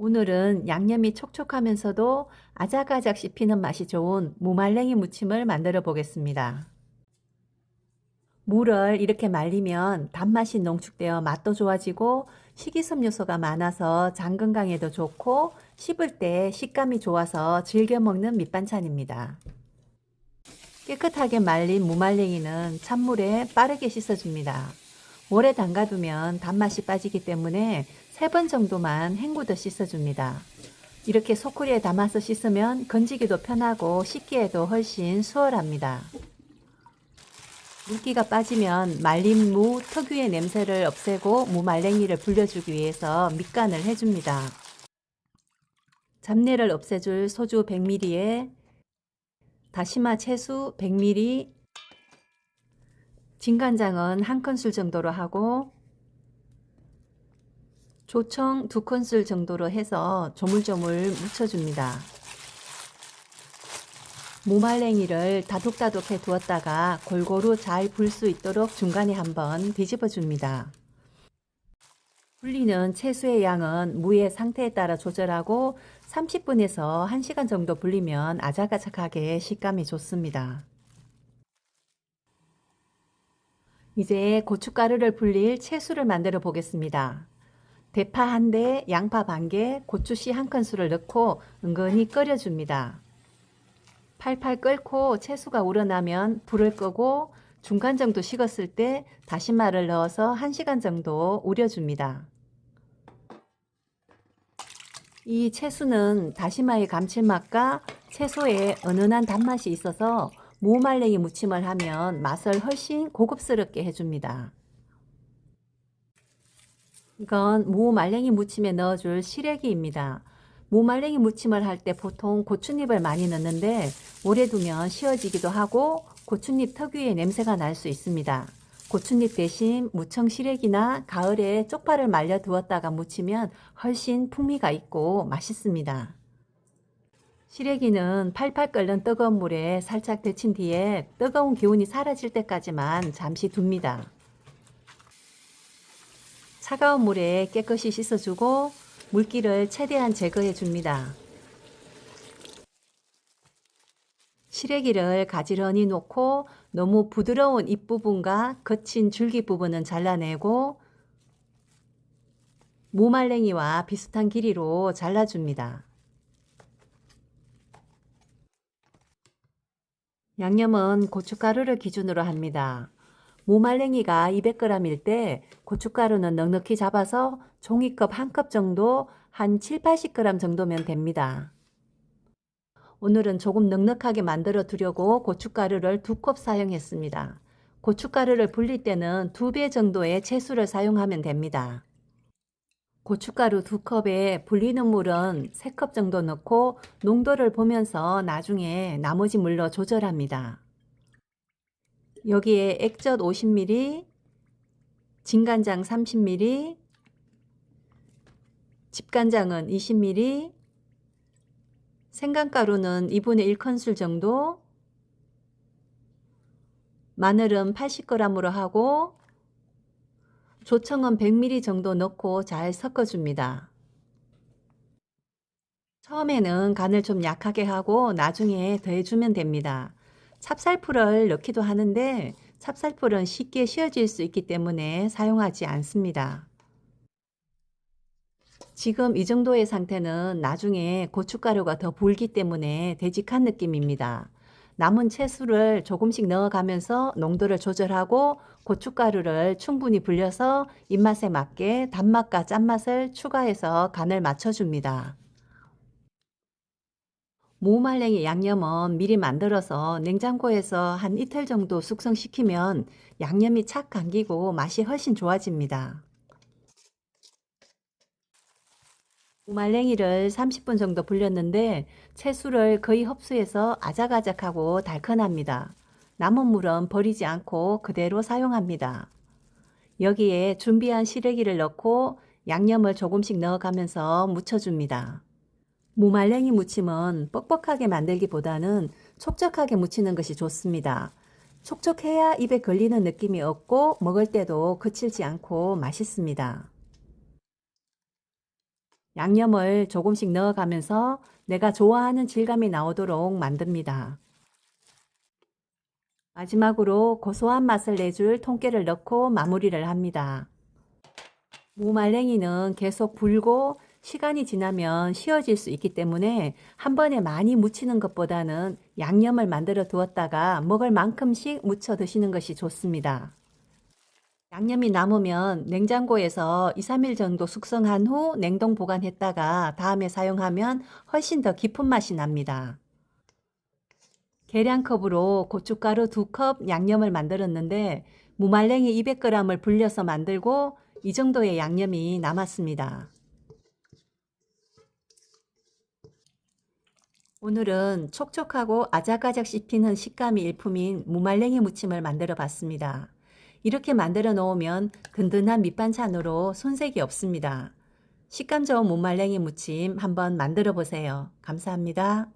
오늘은 양념이 촉촉하면서도 아작아작 씹히는 맛이 좋은 무말랭이 무침을 만들어 보겠습니다. 무를 이렇게 말리면 단맛이 농축되어 맛도 좋아지고 식이섬유소가 많아서 장 건강에도 좋고 씹을 때 식감이 좋아서 즐겨 먹는 밑반찬입니다. 깨끗하게 말린 무말랭이는 찬물에 빠르게 씻어줍니다. 오래 담가두면 단맛이 빠지기 때문에 3번 정도만 헹구듯 씻어줍니다. 이렇게 소쿠리에 담아서 씻으면 건지기도 편하고 씻기에도 훨씬 수월합니다. 물기가 빠지면 말린 무 특유의 냄새를 없애고 무말랭이를 불려주기 위해서 밑간을 해줍니다. 잡내를 없애줄 소주 100ml에 다시마 채수 100ml, 진간장은 1큰술 정도로 하고 조청 2큰술 정도로 해서 조물조물 묻혀줍니다. 무말랭이를 다독다독해 두었다가 골고루 잘 불 수 있도록 중간에 한번 뒤집어 줍니다. 불리는 채수의 양은 무의 상태에 따라 조절하고 30분에서 1시간 정도 불리면 아작아작하게 식감이 좋습니다. 이제 고춧가루를 불릴 채수를 만들어 보겠습니다. 대파 1대, 양파 반개, 고추씨 1큰술을 넣고 은근히 끓여줍니다. 팔팔 끓고 채수가 우러나면 불을 끄고 중간 정도 식었을 때 다시마를 넣어서 1시간 정도 우려줍니다. 이 채수는 다시마의 감칠맛과 채소의 은은한 단맛이 있어서 무말랭이 무침을 하면 맛을 훨씬 고급스럽게 해줍니다. 이건 무말랭이 무침에 넣어줄 시래기입니다. 무말랭이 무침을 할 때 보통 고추잎을 많이 넣는데 오래 두면 쉬어지기도 하고 고추잎 특유의 냄새가 날 수 있습니다. 고추잎 대신 무청 시래기나 가을에 쪽파를 말려 두었다가 무치면 훨씬 풍미가 있고 맛있습니다. 시래기는 팔팔 끓는 뜨거운 물에 살짝 데친 뒤에 뜨거운 기운이 사라질 때까지만 잠시 둡니다. 차가운 물에 깨끗이 씻어주고 물기를 최대한 제거해 줍니다. 시래기를 가지런히 놓고 너무 부드러운 잎부분과 거친 줄기 부분은 잘라내고 무말랭이와 비슷한 길이로 잘라줍니다. 양념은 고춧가루를 기준으로 합니다. 무말랭이가 200g일 때 고춧가루는 넉넉히 잡아서 종이컵 1컵 정도 한 7, 80g 정도면 됩니다. 오늘은 조금 넉넉하게 만들어 두려고 고춧가루를 2컵 사용했습니다. 고춧가루를 불릴 때는 2배 정도의 채수를 사용하면 됩니다. 고춧가루 2컵에 불리는 물은 3컵 정도 넣고 농도를 보면서 나중에 나머지 물로 조절합니다. 여기에 액젓 50ml, 진간장 30ml, 집간장은 20ml, 생강가루는 2분의 1큰술 정도, 마늘은 80g으로 하고 조청은 100ml 정도 넣고 잘 섞어줍니다. 처음에는 간을 좀 약하게 하고 나중에 더해주면 됩니다. 찹쌀풀을 넣기도 하는데 찹쌀풀은 쉽게 씌어질 수 있기 때문에 사용하지 않습니다. 지금 이 정도의 상태는 나중에 고춧가루가 더 불기 때문에 되직한 느낌입니다. 남은 채수를 조금씩 넣어가면서 농도를 조절하고 고춧가루를 충분히 불려서 입맛에 맞게 단맛과 짠맛을 추가해서 간을 맞춰줍니다. 무말랭이 양념은 미리 만들어서 냉장고에서 한 이틀 정도 숙성시키면 양념이 착 감기고 맛이 훨씬 좋아집니다. 무말랭이를 30분 정도 불렸는데 채수를 거의 흡수해서 아작아작하고 달큰합니다. 남은 물은 버리지 않고 그대로 사용합니다. 여기에 준비한 시래기를 넣고 양념을 조금씩 넣어가면서 무쳐줍니다. 무말랭이 무침은 뻑뻑하게 만들기보다는 촉촉하게 무치는 것이 좋습니다. 촉촉해야 입에 걸리는 느낌이 없고 먹을 때도 거칠지 않고 맛있습니다. 양념을 조금씩 넣어가면서 내가 좋아하는 질감이 나오도록 만듭니다. 마지막으로 고소한 맛을 내줄 통깨를 넣고 마무리를 합니다. 무말랭이는 계속 불고 시간이 지나면 쉬어질 수 있기 때문에 한 번에 많이 무치는 것보다는 양념을 만들어 두었다가 먹을 만큼씩 무쳐 드시는 것이 좋습니다. 양념이 남으면 냉장고에서 2, 3일 정도 숙성한 후 냉동 보관했다가 다음에 사용하면 훨씬 더 깊은 맛이 납니다. 계량컵으로 고춧가루 2컵 양념을 만들었는데 무말랭이 200g을 불려서 만들고 이 정도의 양념이 남았습니다. 오늘은 촉촉하고 아작아작 씹히는 식감이 일품인 무말랭이 무침을 만들어 봤습니다. 이렇게 만들어 놓으면 든든한 밑반찬으로 손색이 없습니다. 식감 좋은 무말랭이 무침 한번 만들어 보세요. 감사합니다.